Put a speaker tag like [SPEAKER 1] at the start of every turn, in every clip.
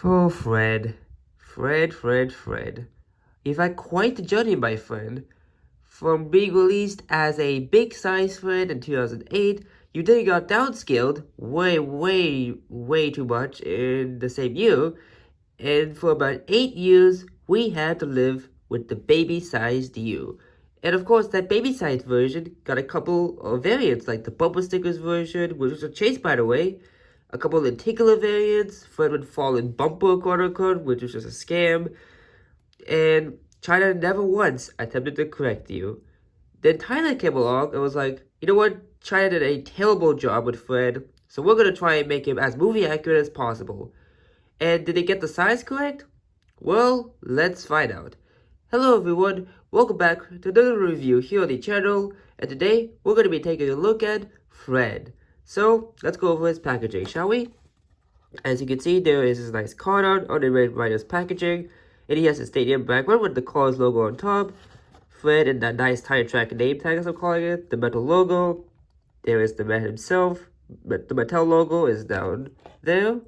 [SPEAKER 1] Oh, Fred. You've had quite the journey, my friend. From being released as a big size Fred in 2008, you then got downscaled way too much in the same year, and for about 8 years, we had to live with the baby-sized you. And of course, that baby-sized version got a couple of variants, like the bumper stickers version, which was a chase, by the way, a couple of lenticular variants, Fred would fall in bumper, quote unquote, which was just a scam, and China never once attempted to correct you. Then Thailand came along and was like, you know what? China did a terrible job with Fred, so we're gonna try and make him as movie accurate as possible. And did they get the size correct? Well, let's find out. Hello everyone, welcome back to another review here on the channel, and today we're going to be taking a look at Fred. So, let's go over his packaging, shall we? As you can see, there is this nice card art on the Red Riders packaging, and he has a stadium background with the Cars logo on top, Fred and that nice tire track name tag as I'm calling it, the Mattel logo, there is the man himself, but the Mattel logo is down there.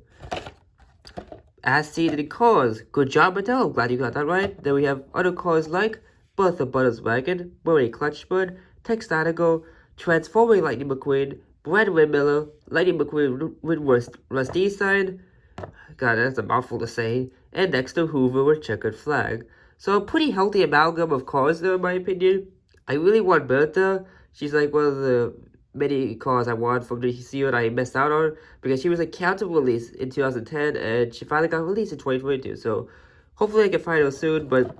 [SPEAKER 1] As seen in Cars. Good job, Mattel. I'm glad you got that right. Then we have other cars like Bertha Butters Wagon, Murray Clutchbird, Tex Danigo, Transforming Lightning McQueen, Brad Miller, Lightning McQueen with Rusty sign. God, that's a mouthful to say. And Dexter Hoover with checkered flag. So a pretty healthy amalgam of cars there, in my opinion. I really want Bertha. She's like one of the many cars I want from the series I missed out on because she was a counter release in 2010 and she finally got released in 2022. So hopefully I can find her soon, but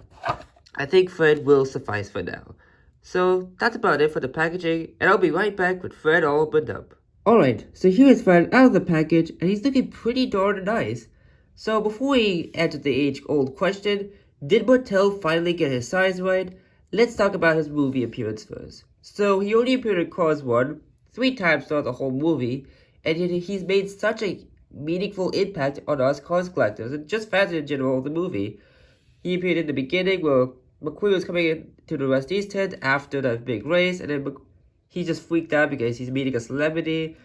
[SPEAKER 1] I think Fred will suffice for now. So that's about it for the packaging, and I'll be right back with Fred all opened up. Alright, so here is Fred out of the package, and he's looking pretty darn nice. So before we answer the age-old question, did Mattel finally get his size right? Let's talk about his movie appearance first. So he only appeared in Cars 1 3 times throughout the whole movie, and yet he's made such a meaningful impact on us Cars collectors and just fans in general of the movie. He appeared in the beginning where McQueen was coming into the Rusty's tent after that big race, and then he just freaked out because he's meeting a celebrity,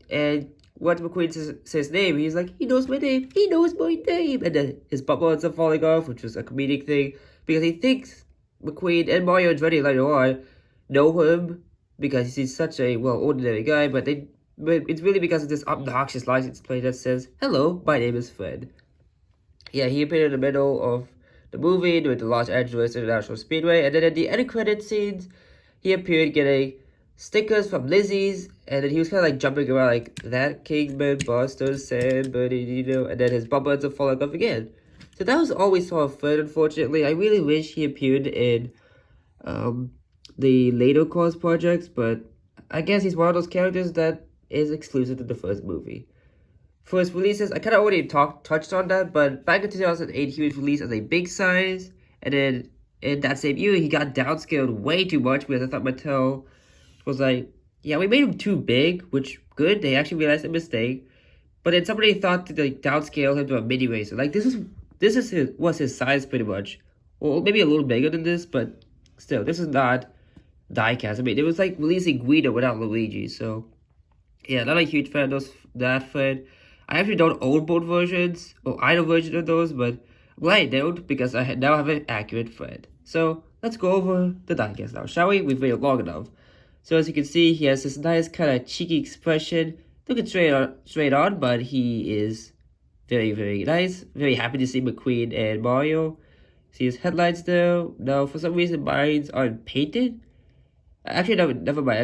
[SPEAKER 1] and once McQueen says his name, he's like, he knows my name, and then his bubble ends up falling off, which was a comedic thing, because he thinks McQueen and Mario and Dreddy later on know him, because he's such a, well, ordinary guy, but it's really because of this obnoxious license plate that says, hello, my name is Fred. Yeah, he appeared in the middle of the movie with the Los Angeles International Speedway, and then at the end credit scenes, he appeared getting stickers from Lizzie's, and then he was kind of like jumping around like that Kingman, Boston, San Bernardino, and then his bumper ends up falling off again. So that was all we saw of Fred, unfortunately. I really wish he appeared in the later Cars projects, but I guess he's one of those characters that is exclusive to the first movie. For his releases, I kind of already touched on that, but back in 2008, he was released as a big size, and then in that same year, he got downscaled way too much because I thought Mattel was like, yeah, we made him too big, which good, they actually realized a mistake, but then somebody thought to like downscale him to a mini racer. Like this was his size pretty much, well maybe a little bigger than this, but still, this is not diecast. I mean, it was like releasing Guido without Luigi, so yeah, not a huge fan of that Fred. I actually don't own both versions, or either version of those, but I'm glad I don't, because I now have an accurate Fred. So, let's go over the diecast now, shall we? We've waited long enough. So as you can see, he has this nice kind of cheeky expression, looking straight on, but he is very nice. Very happy to see McQueen and Mario. See his headlights there. Now, for some reason, mine aren't painted. Actually, no, never mind.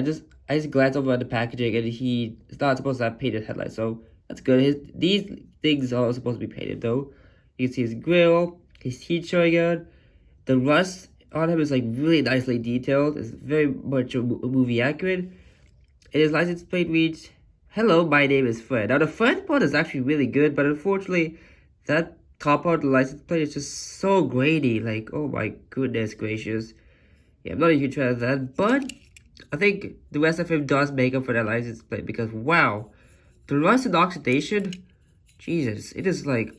[SPEAKER 1] I just glanced over at the packaging, and he's not supposed to have painted headlights, so that's good. These things are supposed to be painted, though. You can see his grill, his heat showing out. The rust on him is like really nicely detailed. It's very much movie accurate. And his license plate reads, "Hello, my name is Fred." Now the front part is actually really good, but unfortunately, that top part of the license plate is just so grainy. Like, oh my goodness gracious. Yeah, I'm not a huge fan of that, but I think the rest of him does make up for that license plate because wow, the rust and oxidation, Jesus, it is like,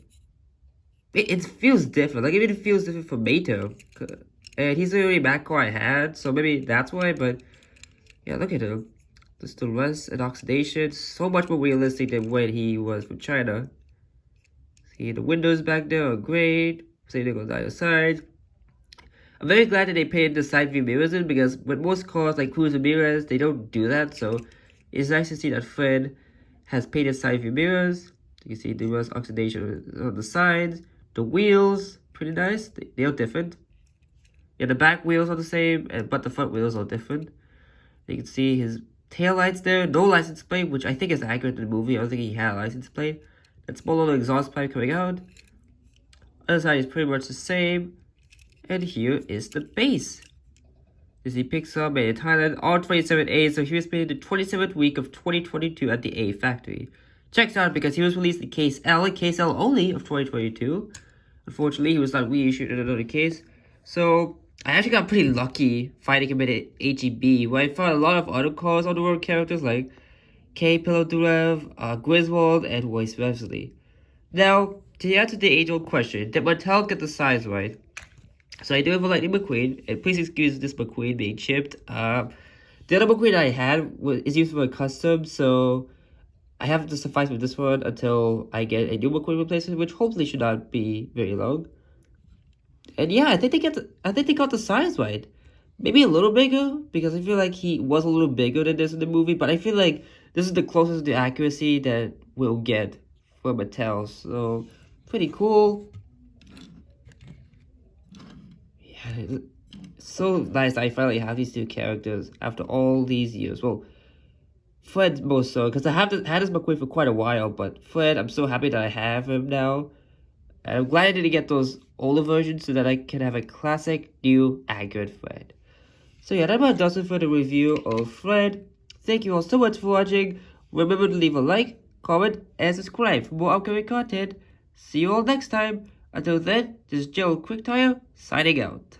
[SPEAKER 1] it feels different. Like, it even feels different from Mato. And he's the only Mac car I had, so maybe that's why, but yeah, look at him. Just the rust and oxidation, so much more realistic than when he was from China. See, the windows back there are great. Same thing on the other side. I'm very glad that they painted the side view mirrors in, because with most cars like cruiser mirrors, they don't do that. So it's nice to see that Fred has painted side view mirrors. You can see the rust oxidation on the sides. The wheels, pretty nice. They are different. Yeah, the back wheels are the same, but the front wheels are different. You can see his tail lights there. No license plate, which I think is accurate to the movie. I don't think he had a license plate. That small little exhaust pipe coming out. Other side is pretty much the same. And here is the base. This is Pixar made in Thailand on 27A, so he was made in the 27th week of 2022 at the A factory. Checks out because he was released in Case L and Case L only of 2022. Unfortunately, he was not reissued in another case. So I actually got pretty lucky finding him at HEB, where I found a lot of other cars on the road characters like K. Pillow Durev, Griswold, and Royce Wesley. Now, to answer the age-old question, did Mattel get the size right? So I do have a Lightning McQueen, and please excuse this McQueen being chipped. The other McQueen I had is used for a custom, so I have to suffice with this one until I get a new McQueen replacement, which hopefully should not be very long. And yeah, I think they got the size right. Maybe a little bigger, because I feel like he was a little bigger than this in the movie, but I feel like this is the closest to accuracy that we'll get from Mattel, so pretty cool. Yeah, it's so nice that I finally have these two characters after all these years. Well, Fred more so, because I had this McQueen for quite a while, but Fred, I'm so happy that I have him now. And I'm glad I didn't get those older versions so that I can have a classic, new, accurate Fred. So yeah, that about does it for the review of Fred. Thank you all so much for watching. Remember to leave a like, comment, and subscribe for more upcoming content. See you all next time. Until then, this is Joe Quicktire, signing out.